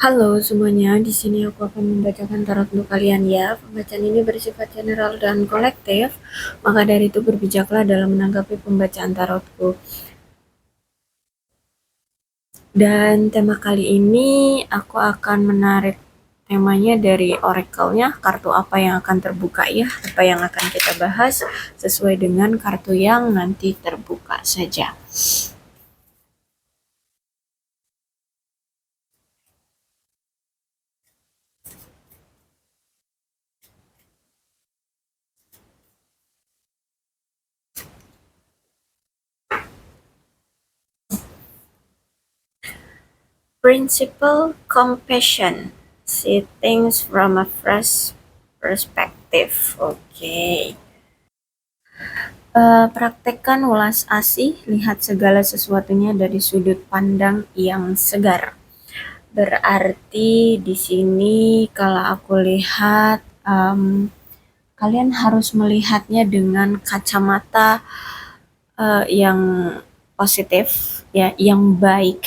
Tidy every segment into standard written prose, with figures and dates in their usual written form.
Halo semuanya, di sini aku akan membacakan tarot untuk kalian ya. Pembacaan ini bersifat general dan kolektif, maka dari itu berbijaklah dalam menanggapi pembacaan tarotku. Dan tema kali ini aku akan menarik temanya dari oracle-nya, kartu apa yang akan terbuka ya, apa yang akan kita bahas sesuai dengan kartu yang nanti terbuka saja. Principle compassion. See things from a fresh perspective. Oke. Okay. Praktekkan welas asih, lihat segala sesuatunya dari sudut pandang yang segar. Berarti di sini kalau aku lihat, kalian harus melihatnya dengan kacamata yang positif, ya, yang baik.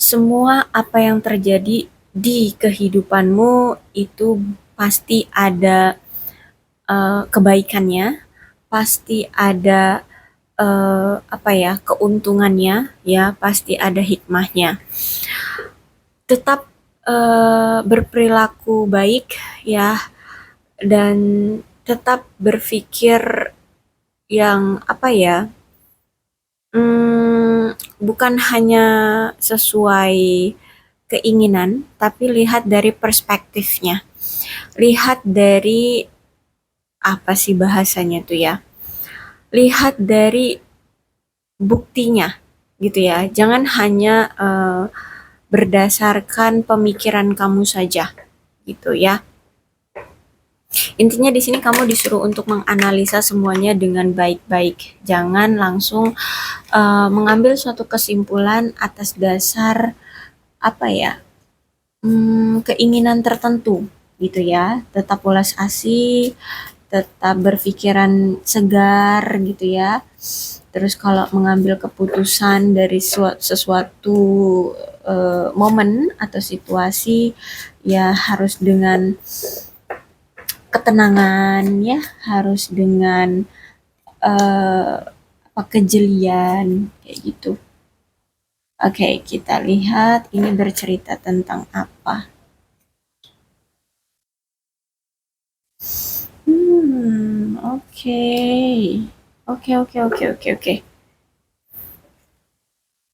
Semua apa yang terjadi di kehidupanmu itu pasti ada kebaikannya, pasti ada apa ya, keuntungannya, ya, pasti ada hikmahnya. Tetap berperilaku baik ya, dan tetap berpikir yang apa ya, bukan hanya sesuai keinginan, tapi lihat dari perspektifnya. Lihat dari apa sih bahasanya tuh ya? Lihat dari buktinya gitu ya. Jangan hanya berdasarkan pemikiran kamu saja gitu ya. Intinya di sini kamu disuruh untuk menganalisa semuanya dengan baik-baik. Jangan langsung mengambil suatu kesimpulan atas dasar apa ya, keinginan tertentu gitu ya. Tetap welas asih, tetap berpikiran segar gitu ya. Terus kalau mengambil keputusan dari sesuatu momen atau situasi, ya harus dengan ketenangan ya, harus dengan apa, kejelian kayak gitu. Oke, kita lihat ini bercerita tentang apa. Oke. Oke.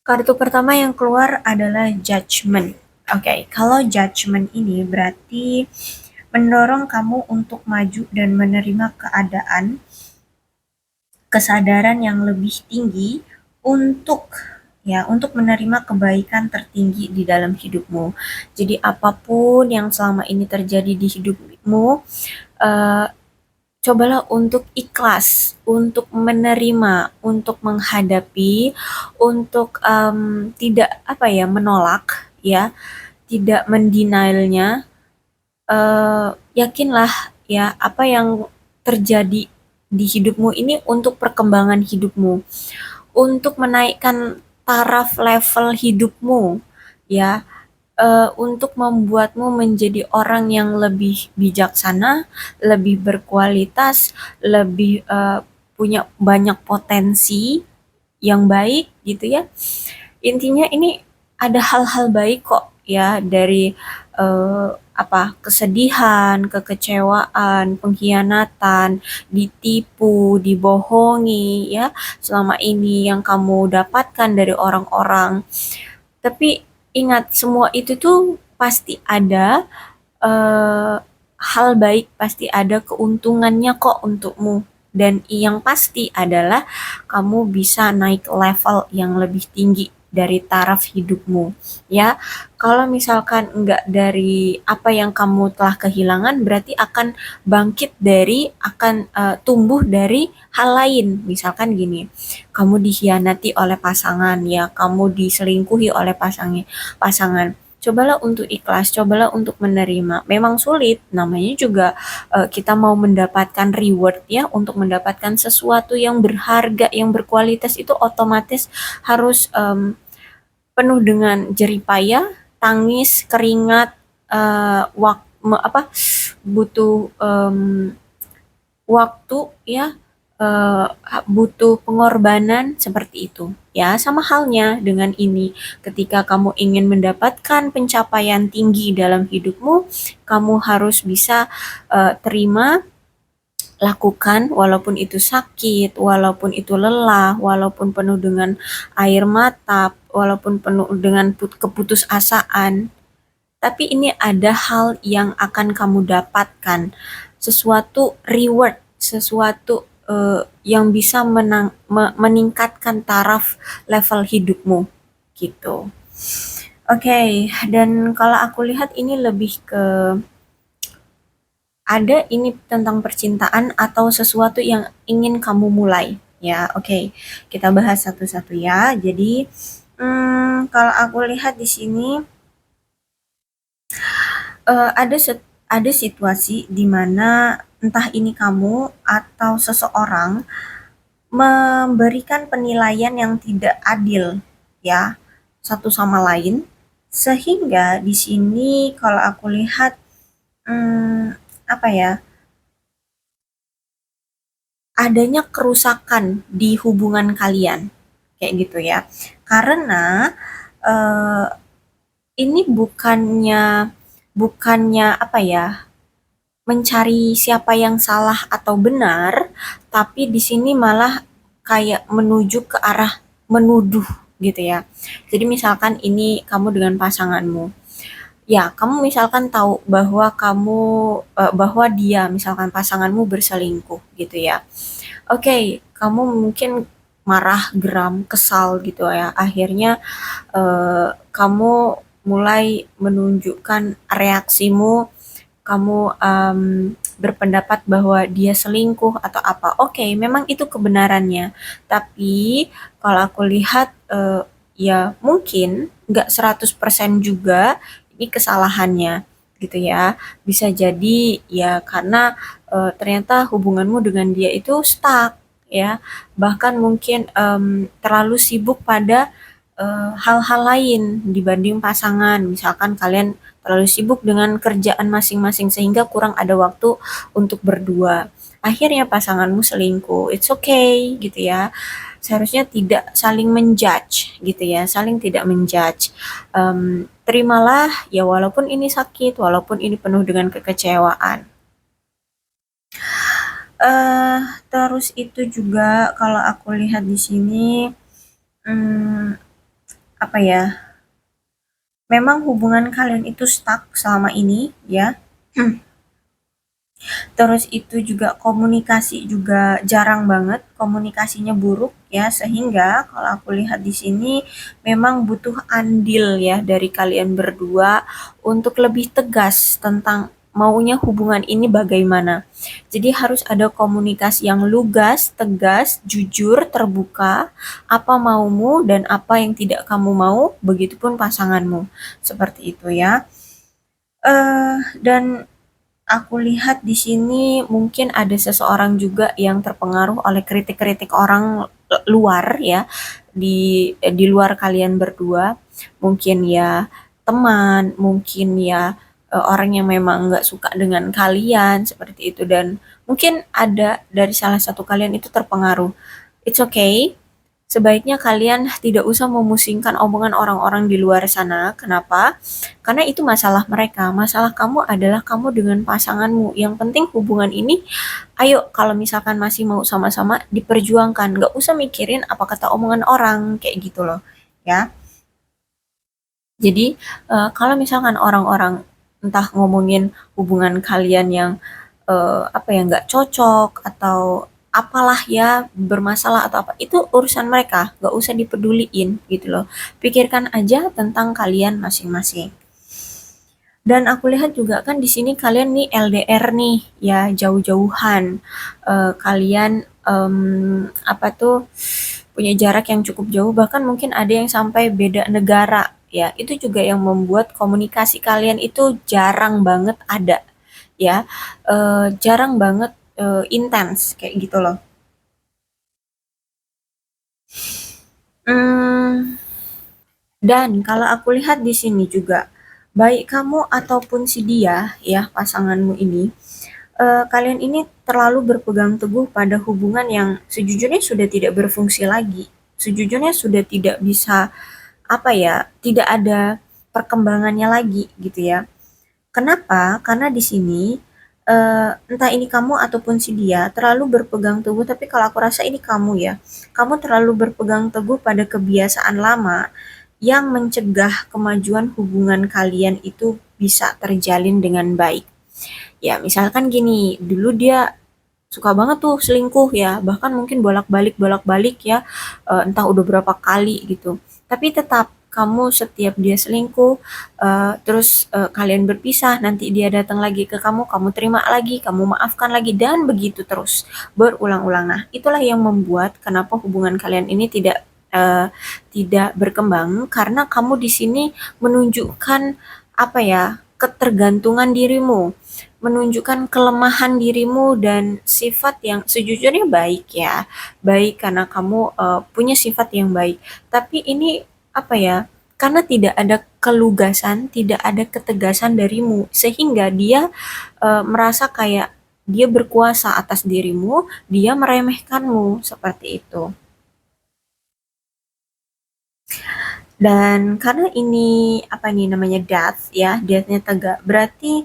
Kartu pertama yang keluar adalah Judgment. Oke, kalau Judgment ini berarti mendorong kamu untuk maju dan menerima keadaan, kesadaran yang lebih tinggi untuk untuk menerima kebaikan tertinggi di dalam hidupmu. Jadi apapun yang selama ini terjadi di hidupmu, uh, cobalah untuk ikhlas, untuk menerima, untuk menghadapi, untuk tidak apa ya, menolak ya, tidak mendenialnya. Yakinlah ya, apa yang terjadi di hidupmu ini untuk perkembangan hidupmu, untuk menaikkan taraf level hidupmu ya, untuk membuatmu menjadi orang yang lebih bijaksana, lebih berkualitas, lebih punya banyak potensi yang baik gitu ya. Intinya ini ada hal-hal baik kok ya, dari apa, kesedihan, kekecewaan, pengkhianatan, ditipu, dibohongi ya selama ini yang kamu dapatkan dari orang-orang. Tapi ingat, semua itu tuh pasti ada hal baik, pasti ada keuntungannya kok untukmu. Dan yang pasti adalah kamu bisa naik level yang lebih tinggi dari taraf hidupmu. Ya, kalau misalkan enggak dari apa yang kamu telah kehilangan, berarti akan bangkit dari, akan tumbuh dari hal lain. Misalkan gini, kamu dikhianati oleh pasangan ya, kamu diselingkuhi oleh pasangan. Cobalah untuk ikhlas, cobalah untuk menerima. Memang sulit, namanya juga kita mau mendapatkan reward ya, untuk mendapatkan sesuatu yang berharga, yang berkualitas, itu otomatis harus penuh dengan jerih payah tangis, keringat, butuh waktu ya, butuh pengorbanan seperti itu. Ya, sama halnya dengan ini. Ketika kamu ingin mendapatkan pencapaian tinggi dalam hidupmu, kamu harus bisa terima, lakukan walaupun itu sakit, walaupun itu lelah, walaupun penuh dengan air mata, walaupun penuh dengan keputusasaan. Tapi ini ada hal yang akan kamu dapatkan, sesuatu reward, sesuatu yang bisa meningkatkan taraf level hidupmu gitu. Oke, dan kalau aku lihat ini lebih ke ada ini tentang percintaan atau sesuatu yang ingin kamu mulai. Ya, oke. Kita bahas satu-satu ya. Jadi, kalau aku lihat di sini ada situasi di mana entah ini kamu atau seseorang memberikan penilaian yang tidak adil ya satu sama lain, sehingga di sini kalau aku lihat apa ya, adanya kerusakan di hubungan kalian kayak gitu ya, karena eh, ini bukannya bukannya apa ya, mencari siapa yang salah atau benar, tapi di sini malah kayak menuju ke arah menuduh gitu ya. Jadi misalkan ini kamu dengan pasanganmu. Ya, kamu misalkan tahu bahwa bahwa dia misalkan pasanganmu berselingkuh gitu ya. Oke, kamu mungkin marah, geram, kesal gitu ya. Akhirnya kamu mulai menunjukkan reaksimu, kamu berpendapat bahwa dia selingkuh atau apa. Oke, memang itu kebenarannya. Tapi kalau aku lihat ya mungkin nggak 100% juga ini kesalahannya gitu ya. Bisa jadi ya karena ternyata hubunganmu dengan dia itu stuck ya. Bahkan mungkin terlalu sibuk pada hal-hal lain dibanding pasangan. Misalkan kalian terlalu sibuk dengan kerjaan masing-masing sehingga kurang ada waktu untuk berdua. Akhirnya pasanganmu selingkuh. It's okay gitu ya. Seharusnya tidak saling menjudge gitu ya, saling tidak menjudge. Terimalah ya walaupun ini sakit, walaupun ini penuh dengan kekecewaan. eh Terus itu juga kalau aku lihat di sini, hmm, apa ya? Memang hubungan kalian itu stuck selama ini ya. Terus itu juga komunikasi juga jarang banget, komunikasinya buruk ya, sehingga kalau aku lihat di sini memang butuh andil ya dari kalian berdua untuk lebih tegas tentang maunya hubungan ini bagaimana. Jadi harus ada komunikasi yang lugas, tegas, jujur, terbuka, apa maumu dan apa yang tidak kamu mau, begitupun pasanganmu. Seperti itu ya. Dan aku lihat di sini mungkin ada seseorang juga yang terpengaruh oleh kritik-kritik orang luar ya, di luar kalian berdua. Mungkin ya teman, mungkin ya orang yang memang nggak suka dengan kalian seperti itu, dan mungkin ada dari salah satu kalian itu terpengaruh. It's okay. Sebaiknya kalian tidak usah memusingkan omongan orang-orang di luar sana. Kenapa? Karena itu masalah mereka. Masalah kamu adalah kamu dengan pasanganmu. Yang penting hubungan ini, ayo kalau misalkan masih mau sama-sama, diperjuangkan. Gak usah mikirin apa kata omongan orang, kayak gitu loh. Ya. Jadi kalau misalkan orang-orang entah ngomongin hubungan kalian yang apa ya, nggak cocok atau apalah ya, bermasalah atau apa, itu urusan mereka, nggak usah dipeduliin gitu loh. Pikirkan aja tentang kalian masing-masing. Dan aku lihat juga kan di sini kalian nih LDR nih ya, jauh-jauhan. Kalian apa tuh, punya jarak yang cukup jauh, bahkan mungkin ada yang sampai beda negara ya. Itu juga yang membuat komunikasi kalian itu jarang banget ada ya. Jarang banget intens kayak gitu loh. Hmm, Dan kalau aku lihat di sini juga, baik kamu ataupun si dia, ya pasanganmu ini, kalian ini terlalu berpegang teguh pada hubungan yang sejujurnya sudah tidak berfungsi lagi. Sejujurnya sudah tidak bisa, apa ya, tidak ada perkembangannya lagi gitu ya. Kenapa? Karena di sini entah ini kamu ataupun si dia terlalu berpegang teguh, tapi kalau aku rasa ini kamu ya. Kamu terlalu berpegang teguh pada kebiasaan lama yang mencegah kemajuan hubungan kalian itu bisa terjalin dengan baik. Ya, misalkan gini, dulu dia suka banget tuh selingkuh ya, bahkan mungkin bolak-balik ya, entah udah berapa kali gitu. Tapi tetap kamu setiap dia selingkuh, terus kalian berpisah, nanti dia datang lagi ke kamu, kamu terima lagi, kamu maafkan lagi, dan begitu terus berulang-ulang. Nah, itulah yang membuat kenapa hubungan kalian ini tidak berkembang karena kamu di sini menunjukkan apa ya, ketergantungan dirimu, menunjukkan kelemahan dirimu dan sifat yang sejujurnya baik ya. Baik karena kamu punya sifat yang baik. Tapi ini apa ya? Karena tidak ada kelugasan, tidak ada ketegasan darimu sehingga dia merasa kayak dia berkuasa atas dirimu, dia meremehkanmu seperti itu. Dan karena ini apa nih namanya death ya, deathnya tegak. Berarti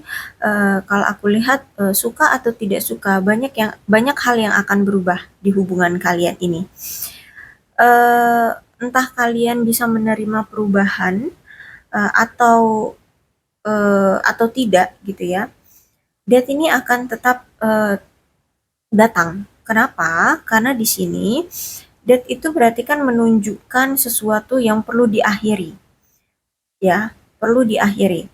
kalau aku lihat suka atau tidak suka banyak hal yang akan berubah di hubungan kalian ini. Eh, Entah kalian bisa menerima perubahan atau tidak gitu ya. Death ini akan tetap datang. Kenapa? Karena di sini death itu berarti kan menunjukkan sesuatu yang perlu diakhiri, ya, perlu diakhiri.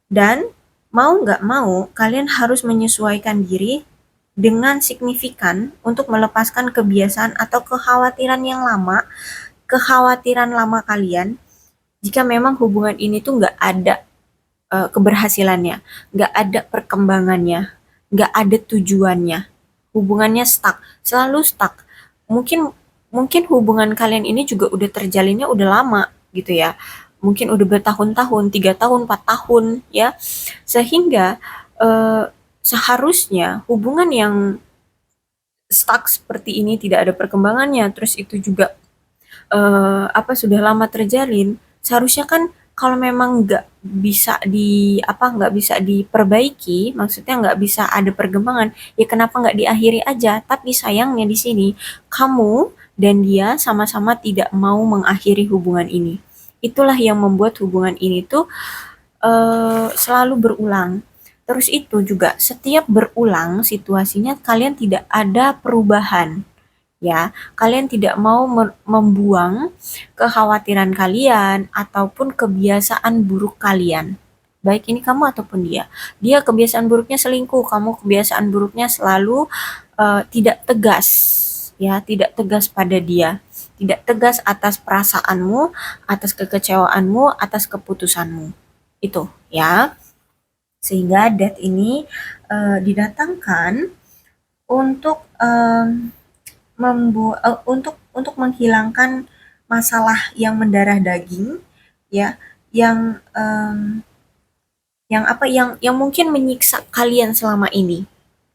Dan mau nggak mau, kalian harus menyesuaikan diri dengan signifikan untuk melepaskan kebiasaan atau kekhawatiran lama kalian jika memang hubungan ini tuh nggak ada keberhasilannya, nggak ada perkembangannya, nggak ada tujuannya, hubungannya stuck, selalu stuck. Mungkin mungkin hubungan kalian ini juga udah terjalinnya udah lama gitu ya, mungkin udah bertahun-tahun, 3 tahun, 4 tahun ya, sehingga eh, seharusnya hubungan yang stuck seperti ini tidak ada perkembangannya, terus itu juga apa sudah lama terjalin, seharusnya kan kalau memang nggak bisa diperbaiki, maksudnya nggak bisa ada perkembangan, ya kenapa nggak diakhiri aja? Tapi sayangnya di sini kamu dan dia sama-sama tidak mau mengakhiri hubungan ini. Itulah yang membuat hubungan ini tuh selalu berulang. Terus itu juga setiap berulang situasinya kalian tidak ada perubahan ya. Kalian tidak mau membuang kekhawatiran kalian ataupun kebiasaan buruk kalian. Baik ini kamu ataupun dia. Dia kebiasaan buruknya selingkuh, kamu kebiasaan buruknya selalu tidak tegas, ya, tidak tegas pada dia. Tidak tegas atas perasaanmu, atas kekecewaanmu, atas keputusanmu. Itu, ya. Sehingga death ini didatangkan untuk untuk menghilangkan masalah yang mendarah daging ya, yang yang mungkin menyiksa kalian selama ini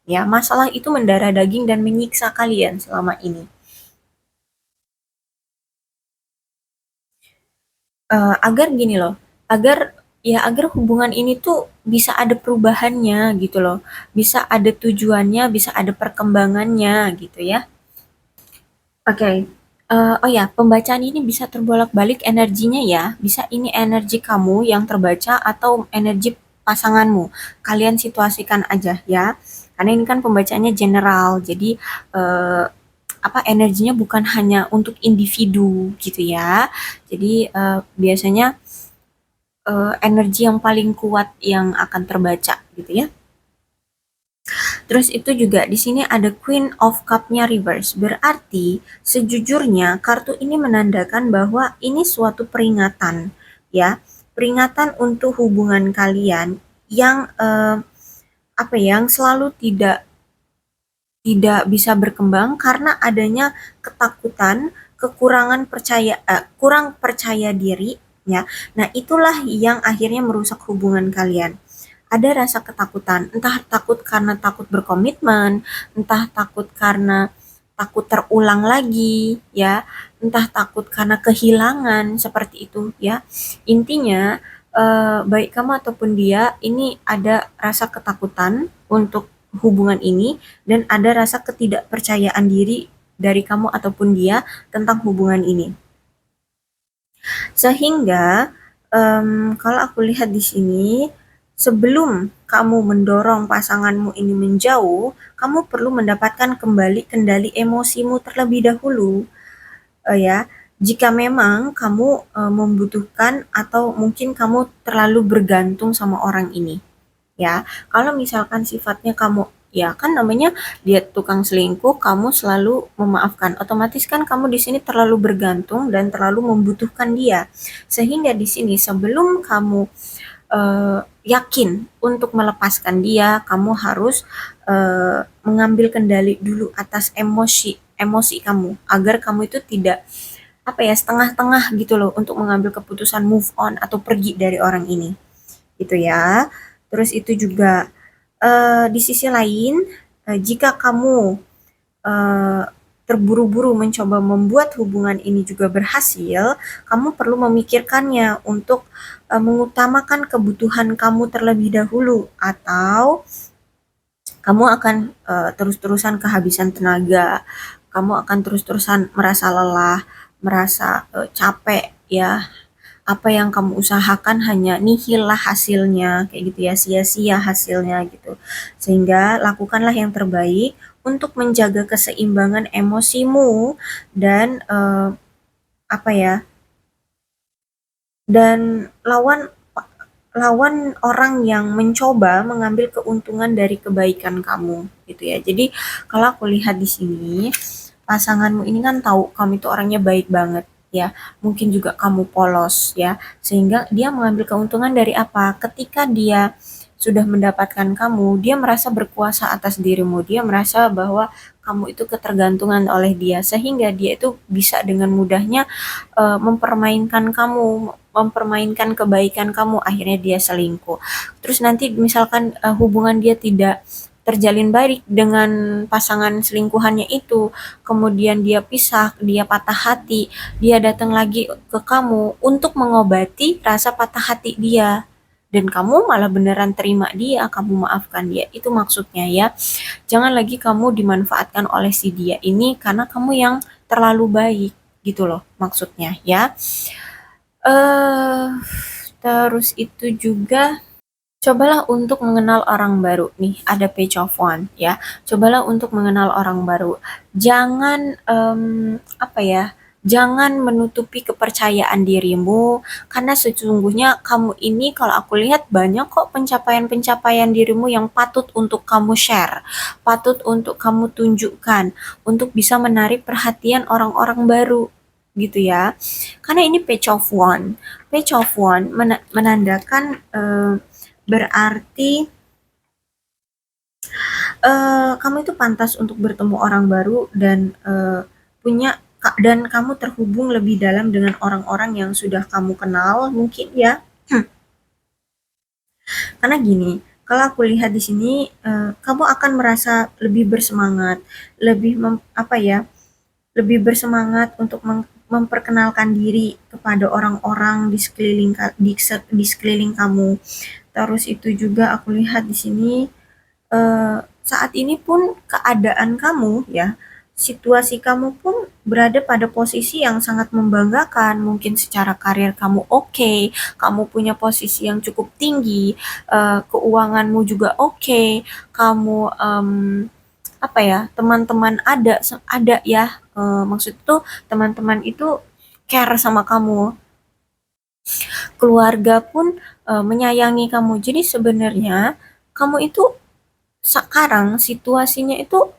ya, masalah itu mendarah daging dan menyiksa kalian selama ini. Agar gini loh, agar hubungan ini tuh bisa ada perubahannya gitu loh, bisa ada tujuannya, bisa ada perkembangannya gitu ya. Oke, oh ya, pembacaan ini bisa terbolak-balik energinya ya. Bisa ini energi kamu yang terbaca atau energi pasanganmu. Kalian situasikan aja ya. Karena ini kan pembacaannya general, jadi eh, apa energinya bukan hanya untuk individu gitu ya. Jadi biasanya energi yang paling kuat yang akan terbaca gitu ya. Terus itu juga di sini ada Queen of Cup-nya reverse. Berarti sejujurnya kartu ini menandakan bahwa ini suatu peringatan ya. Peringatan untuk hubungan kalian yang apa ya, yang selalu tidak tidak bisa berkembang karena adanya ketakutan, kurang percaya diri ya. Nah, itulah yang akhirnya merusak hubungan kalian. Ada rasa ketakutan, entah takut karena takut berkomitmen, entah takut karena takut terulang lagi, ya, entah takut karena kehilangan, seperti itu, ya. Intinya, baik kamu ataupun dia, ini ada rasa ketakutan untuk hubungan ini, dan ada rasa ketidakpercayaan diri dari kamu ataupun dia tentang hubungan ini. Sehingga, kalau aku lihat di sini, sebelum kamu mendorong pasanganmu ini menjauh, kamu perlu mendapatkan kembali kendali emosimu terlebih dahulu, ya. Jika memang kamu, membutuhkan atau mungkin kamu terlalu bergantung sama orang ini. Ya, kalau misalkan sifatnya kamu, ya kan namanya dia tukang selingkuh, kamu selalu memaafkan. Otomatis kan kamu di sini terlalu bergantung dan terlalu membutuhkan dia. Sehingga di sini sebelum kamu yakin untuk melepaskan dia, kamu harus mengambil kendali dulu atas emosi kamu agar kamu itu tidak apa ya setengah-tengah gitu loh untuk mengambil keputusan move on atau pergi dari orang ini gitu ya. Terus itu juga di sisi lain, jika kamu eh, terburu-buru mencoba membuat hubungan ini juga berhasil, kamu perlu memikirkannya untuk mengutamakan kebutuhan kamu terlebih dahulu, atau kamu akan terus-terusan kehabisan tenaga, kamu akan terus-terusan merasa lelah, merasa capek ya, apa yang kamu usahakan hanya nihil lah hasilnya, kayak gitu ya, sia-sia hasilnya gitu. Sehingga lakukanlah yang terbaik untuk menjaga keseimbangan emosimu dan apa ya, dan lawan lawan orang yang mencoba mengambil keuntungan dari kebaikan kamu gitu ya. Jadi kalau aku lihat di sini, pasanganmu ini kan tahu kamu itu orangnya baik banget ya. Mungkin juga kamu polos ya. Sehingga dia mengambil keuntungan dari apa? Ketika dia sudah mendapatkan kamu, dia merasa berkuasa atas dirimu. Dia merasa bahwa kamu itu ketergantungan oleh dia, sehingga dia itu bisa dengan mudahnya mempermainkan kamu, mempermainkan kebaikan kamu, akhirnya dia selingkuh. Terus nanti misalkan hubungan dia tidak terjalin baik dengan pasangan selingkuhannya itu, kemudian dia pisah, dia patah hati, dia datang lagi ke kamu untuk mengobati rasa patah hati dia. Dan kamu malah beneran terima dia, kamu maafkan dia. Itu maksudnya ya. Jangan lagi kamu dimanfaatkan oleh si dia ini karena kamu yang terlalu baik gitu loh maksudnya ya. Eh terus itu juga cobalah untuk mengenal orang baru nih, ada page of one ya. Cobalah untuk mengenal orang baru. Jangan apa ya? Jangan menutupi kepercayaan dirimu karena sesungguhnya kamu ini kalau aku lihat banyak kok pencapaian-pencapaian dirimu yang patut untuk kamu share, patut untuk kamu tunjukkan untuk bisa menarik perhatian orang-orang baru gitu ya. Karena ini page of one. Page of one menandakan berarti kamu itu pantas untuk bertemu orang baru dan punya dan kamu terhubung lebih dalam dengan orang-orang yang sudah kamu kenal mungkin ya. Karena gini, kalau aku lihat di sini kamu akan merasa lebih bersemangat, lebih apa ya, lebih bersemangat untuk memperkenalkan diri kepada orang-orang di sekeliling di sekeliling kamu. Terus itu juga aku lihat di sini saat ini pun keadaan kamu ya, situasi kamu pun berada pada posisi yang sangat membanggakan. Mungkin secara karir kamu oke, kamu punya posisi yang cukup tinggi, keuanganmu juga oke, kamu apa ya, teman-teman ada ya, maksud tuh teman-teman itu care sama kamu, keluarga pun menyayangi kamu. Jadi sebenarnya kamu itu sekarang situasinya itu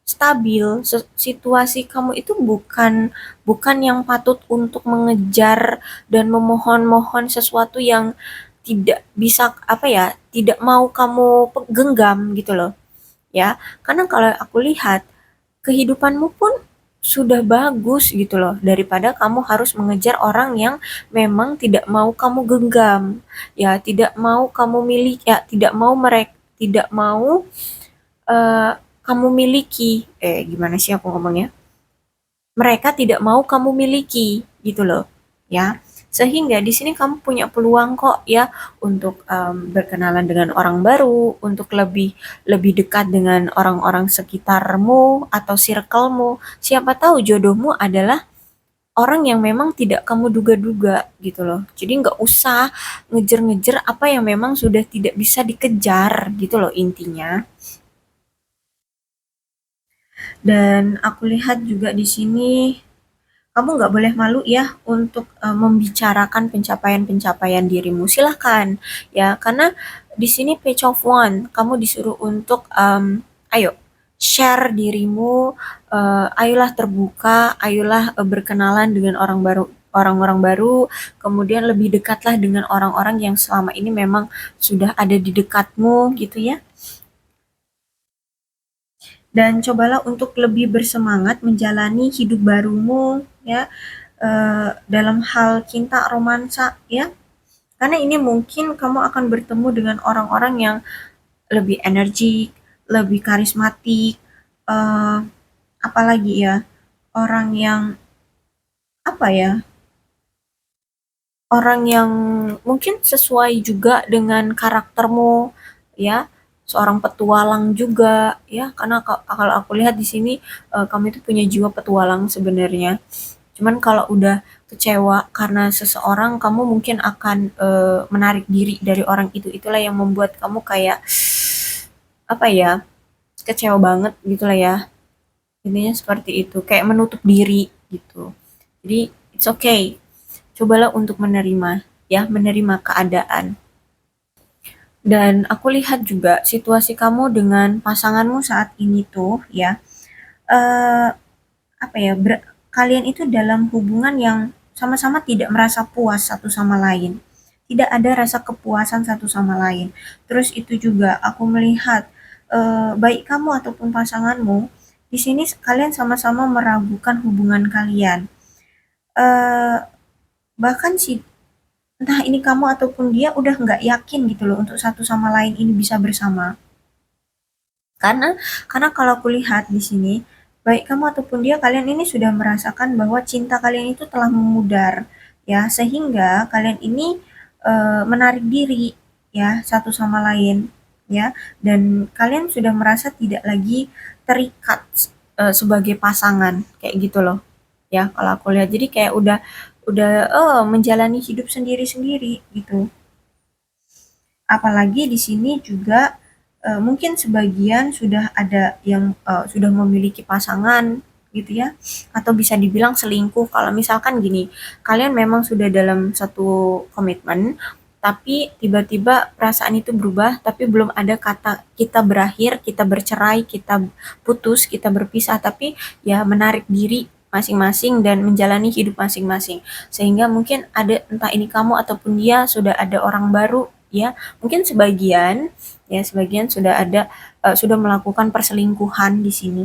stabil. Situasi kamu itu bukan bukan yang patut untuk mengejar dan memohon-mohon sesuatu yang tidak bisa apa ya, tidak mau kamu genggam gitu loh. Ya, karena kalau aku lihat kehidupanmu pun sudah bagus gitu loh, daripada kamu harus mengejar orang yang memang tidak mau kamu genggam, ya tidak mau kamu miliki, ya tidak mau mereka, tidak mau eh, kamu miliki, gimana sih aku ngomongnya, mereka tidak mau kamu miliki gitu loh, ya. Sehingga di sini kamu punya peluang kok ya untuk berkenalan dengan orang baru, untuk lebih lebih dekat dengan orang-orang sekitarmu atau circlemu. Siapa tahu jodohmu adalah orang yang memang tidak kamu duga-duga gitu loh. Jadi nggak usah ngejar-ngejar apa yang memang sudah tidak bisa dikejar gitu loh intinya. Dan aku lihat juga di sini kamu nggak boleh malu ya untuk membicarakan pencapaian-pencapaian dirimu. Silahkan ya, karena di sini page of one, kamu disuruh untuk ayo share dirimu, ayolah terbuka, ayolah berkenalan dengan orang baru, orang-orang baru, kemudian lebih dekatlah dengan orang-orang yang selama ini memang sudah ada di dekatmu gitu ya. Dan cobalah untuk lebih bersemangat menjalani hidup barumu ya, dalam hal cinta romansa ya, karena ini mungkin kamu akan bertemu dengan orang-orang yang lebih energik, lebih karismatik, eh, apalagi ya, orang yang apa ya, orang yang mungkin sesuai juga dengan karaktermu ya, seorang petualang juga ya, karena kalau aku lihat di sini kamu itu punya jiwa petualang sebenarnya. Cuman kalau udah kecewa karena seseorang, kamu mungkin akan menarik diri dari orang itu. Itulah yang membuat kamu kayak apa ya, kecewa banget gitu lah ya. Intinya seperti itu, kayak menutup diri gitu. Jadi it's okay. Cobalah untuk menerima ya, menerima keadaan. Dan aku lihat juga situasi kamu dengan pasanganmu saat ini tuh ya, eh apa ya, kalian itu dalam hubungan yang sama-sama tidak merasa puas satu sama lain. Tidak ada rasa kepuasan satu sama lain. Terus itu juga aku melihat baik kamu ataupun pasanganmu di sini kalian sama-sama meragukan hubungan kalian. Eh bahkan sih entah ini kamu ataupun dia udah nggak yakin gitu loh untuk satu sama lain ini bisa bersama. Karena kalau aku lihat di sini, baik kamu ataupun dia, kalian ini sudah merasakan bahwa cinta kalian itu telah memudar, ya, sehingga kalian ini menarik diri, ya, satu sama lain, ya, dan kalian sudah merasa tidak lagi terikat sebagai pasangan, kayak gitu loh, ya, kalau aku lihat. Jadi kayak udah menjalani hidup sendiri-sendiri gitu. Apalagi di sini juga mungkin sebagian sudah ada yang sudah memiliki pasangan gitu ya, atau bisa dibilang selingkuh. Kalau misalkan gini, kalian memang sudah dalam satu komitmen, tapi tiba-tiba perasaan itu berubah, tapi belum ada kata kita berakhir, kita bercerai, kita putus, kita berpisah, tapi ya menarik diri masing-masing dan menjalani hidup masing-masing. Sehingga mungkin ada, entah ini kamu ataupun dia, sudah ada orang baru ya, mungkin sebagian ya, sebagian sudah ada sudah melakukan perselingkuhan di sini.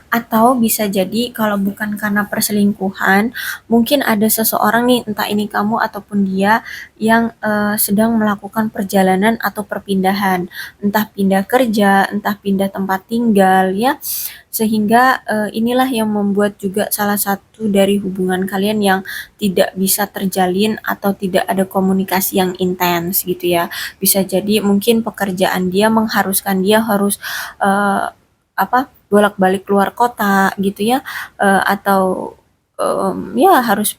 Atau bisa jadi kalau bukan karena perselingkuhan, mungkin ada seseorang nih, entah ini kamu ataupun dia, yang sedang melakukan perjalanan atau perpindahan, entah pindah kerja, entah pindah tempat tinggal ya. Sehingga inilah yang membuat juga salah satu dari hubungan kalian yang tidak bisa terjalin atau tidak ada komunikasi yang intens gitu ya. Bisa jadi mungkin pekerjaan dia mengharuskan dia harus eh, apa, bolak-balik keluar kota gitu ya, atau ya harus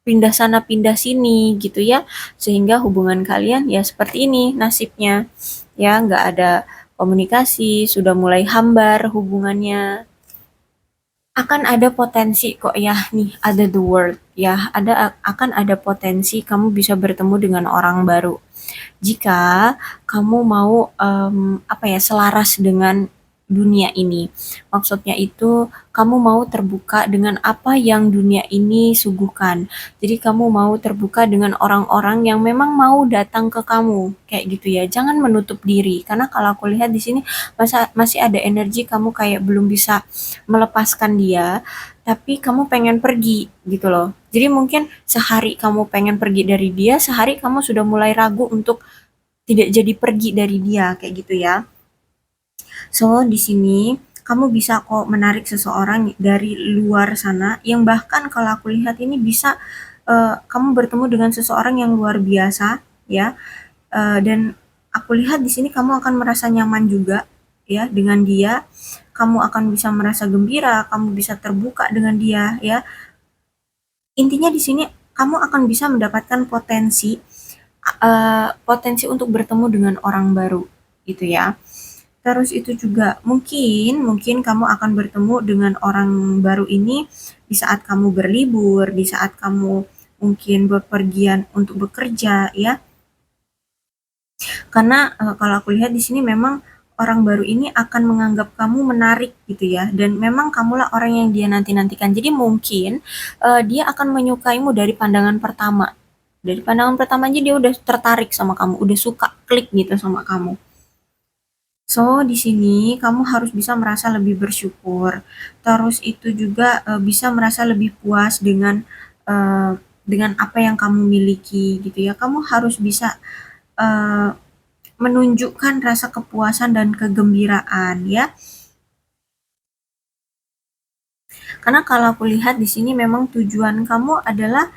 pindah sana pindah sini gitu ya, sehingga hubungan kalian ya seperti ini nasibnya, ya nggak ada komunikasi, sudah mulai hambar hubungannya. Akan ada potensi kok ya, nih ada the word ya, akan ada potensi kamu bisa bertemu dengan orang baru jika kamu mau apa ya, selaras dengan dunia ini. Maksudnya itu kamu mau terbuka dengan apa yang dunia ini suguhkan. Jadi kamu mau terbuka dengan orang-orang yang memang mau datang ke kamu, kayak gitu ya. Jangan menutup diri, karena kalau aku lihat di sini masih ada energi kamu kayak belum bisa melepaskan dia, tapi kamu pengen pergi gitu loh. Jadi mungkin sehari kamu pengen pergi dari dia, sehari kamu sudah mulai ragu untuk tidak jadi pergi dari dia, kayak gitu ya. So, di sini kamu bisa kok menarik seseorang dari luar sana yang bahkan kalau aku lihat ini bisa kamu bertemu dengan seseorang yang luar biasa ya. Dan aku lihat di sini kamu akan merasa nyaman juga ya dengan dia. Kamu akan bisa merasa gembira, kamu bisa terbuka dengan dia ya. Intinya di sini kamu akan bisa mendapatkan potensi untuk bertemu dengan orang baru gitu ya. Terus itu juga mungkin kamu akan bertemu dengan orang baru ini di saat kamu berlibur, di saat kamu mungkin bepergian untuk bekerja ya. Karena kalau aku lihat di sini memang orang baru ini akan menganggap kamu menarik gitu ya, dan memang kamulah orang yang dia nanti-nantikan. Jadi mungkin dia akan menyukaimu dari pandangan pertama. Dari pandangan pertama aja dia udah tertarik sama kamu, udah suka, klik gitu sama kamu. So, di sini kamu harus bisa merasa lebih bersyukur. Terus itu juga bisa merasa lebih puas eh, dengan apa yang kamu miliki gitu ya. Kamu harus bisa eh, menunjukkan rasa kepuasan dan kegembiraan ya. Karena kalau aku lihat di sini memang tujuan kamu adalah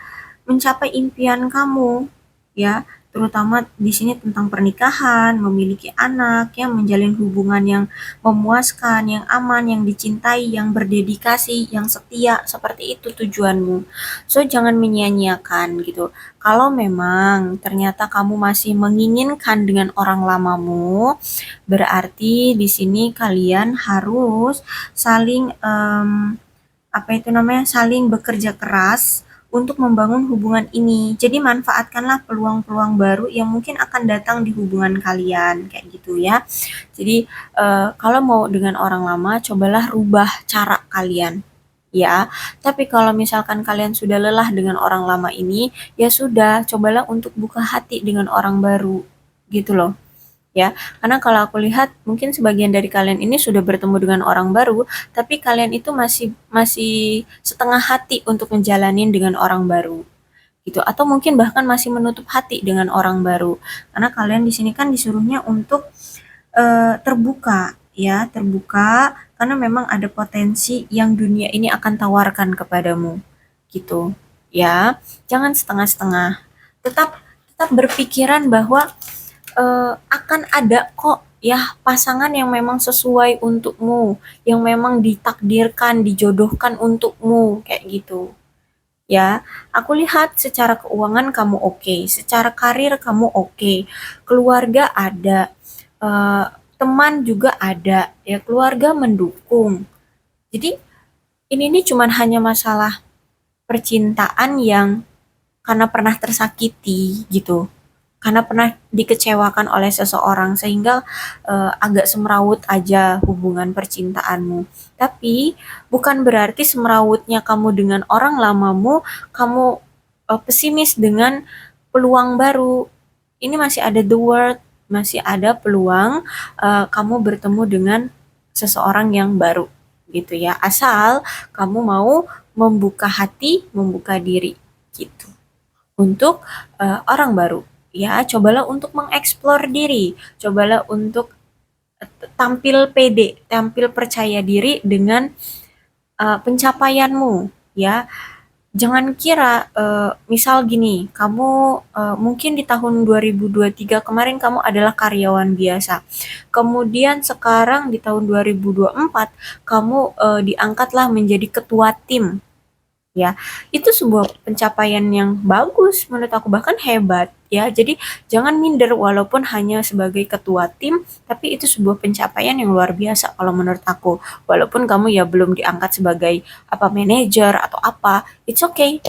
mencapai impian kamu, ya, terutama di sini tentang pernikahan, memiliki anak, ya, menjalin hubungan yang memuaskan, yang aman, yang dicintai, yang berdedikasi, yang setia, seperti itu tujuanmu. So, jangan menyia-nyiakan gitu. Kalau memang ternyata kamu masih menginginkan dengan orang lamamu, berarti di sini kalian harus saling apa itu namanya, saling bekerja keras untuk membangun hubungan ini. Jadi manfaatkanlah peluang-peluang baru yang mungkin akan datang di hubungan kalian, kayak gitu ya. Jadi kalau mau dengan orang lama, cobalah rubah cara kalian. Ya, tapi kalau misalkan kalian sudah lelah dengan orang lama ini, ya sudah, cobalah untuk buka hati dengan orang baru, gitu loh ya. Karena kalau aku lihat mungkin sebagian dari kalian ini sudah bertemu dengan orang baru, tapi kalian itu masih masih setengah hati untuk menjalanin dengan orang baru gitu, atau mungkin bahkan masih menutup hati dengan orang baru. Karena kalian di sini kan disuruhnya untuk terbuka ya, terbuka karena memang ada potensi yang dunia ini akan tawarkan kepadamu gitu ya. Jangan setengah-setengah. Tetap tetap berpikiran bahwa akan ada kok ya pasangan yang memang sesuai untukmu, yang memang ditakdirkan, dijodohkan untukmu, kayak gitu. Ya, aku lihat secara keuangan kamu oke, secara karir kamu oke, keluarga ada, eh, teman juga ada, ya keluarga mendukung. Jadi ini nih cuman hanya masalah percintaan yang karena pernah tersakiti gitu, karena pernah dikecewakan oleh seseorang sehingga agak semrawut aja hubungan percintaanmu. Tapi bukan berarti semrawutnya kamu dengan orang lamamu, kamu pesimis dengan peluang baru. Ini masih ada the world, masih ada peluang kamu bertemu dengan seseorang yang baru gitu ya. Asal kamu mau membuka hati, membuka diri gitu untuk orang baru. Ya, cobalah untuk mengeksplor diri, cobalah untuk tampil pede, tampil percaya diri dengan pencapaianmu, ya. Jangan kira misal gini, kamu mungkin di tahun 2023 kemarin kamu adalah karyawan biasa. Kemudian sekarang di tahun 2024 kamu diangkatlah menjadi ketua tim ya. Itu sebuah pencapaian yang bagus menurut aku, bahkan hebat ya. Jadi jangan minder walaupun hanya sebagai ketua tim, tapi itu sebuah pencapaian yang luar biasa kalau menurut aku. Walaupun kamu ya belum diangkat sebagai apa manajer atau apa, it's okay.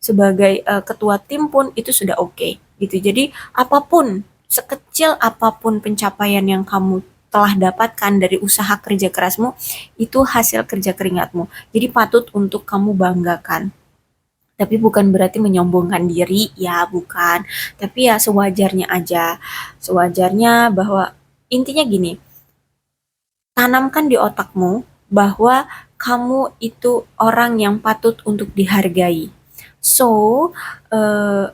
Sebagai ketua tim pun itu sudah oke gitu. Jadi apapun, sekecil apapun pencapaian yang kamu telah dapatkan dari usaha kerja kerasmu itu hasil kerja keringatmu. Jadi patut untuk kamu banggakan. Tapi bukan berarti menyombongkan diri, ya bukan. Tapi ya sewajarnya aja. Sewajarnya bahwa intinya gini, tanamkan di otakmu bahwa kamu itu orang yang patut untuk dihargai. So, eh,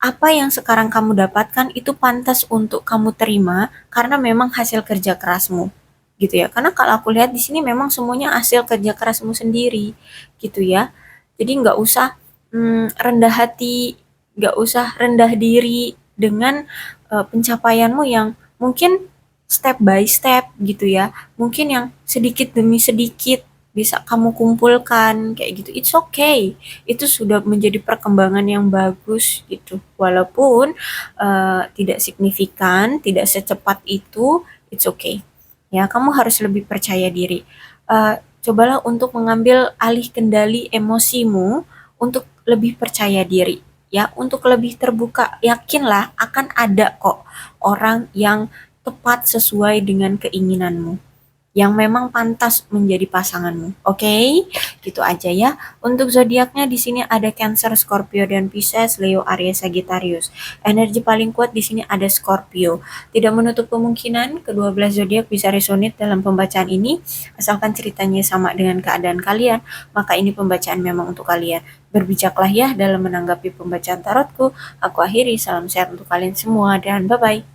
apa yang sekarang kamu dapatkan itu pantas untuk kamu terima karena memang hasil kerja kerasmu, gitu ya. Karena kalau aku lihat di sini memang semuanya hasil kerja kerasmu sendiri, gitu ya. Jadi nggak usah rendah hati, nggak usah rendah diri dengan pencapaianmu yang mungkin step by step gitu ya. Mungkin yang sedikit demi sedikit bisa kamu kumpulkan kayak gitu. It's okay. Itu sudah menjadi perkembangan yang bagus gitu. Walaupun tidak signifikan, tidak secepat itu, it's okay. Ya, kamu harus lebih percaya diri. Cobalah untuk mengambil alih kendali emosimu untuk lebih percaya diri. Ya, untuk lebih terbuka, yakinlah akan ada kok orang yang tepat sesuai dengan keinginanmu, yang memang pantas menjadi pasanganmu. Oke, gitu aja ya. Untuk zodiaknya di sini ada Cancer, Scorpio dan Pisces, Leo, Aries, Sagittarius. Energi paling kuat di sini ada Scorpio. Tidak menutup kemungkinan kedua belas zodiak bisa resonate dalam pembacaan ini, asalkan ceritanya sama dengan keadaan kalian, maka ini pembacaan memang untuk kalian. Berbijaklah ya dalam menanggapi pembacaan tarotku. Aku akhiri, salam sehat untuk kalian semua dan bye-bye.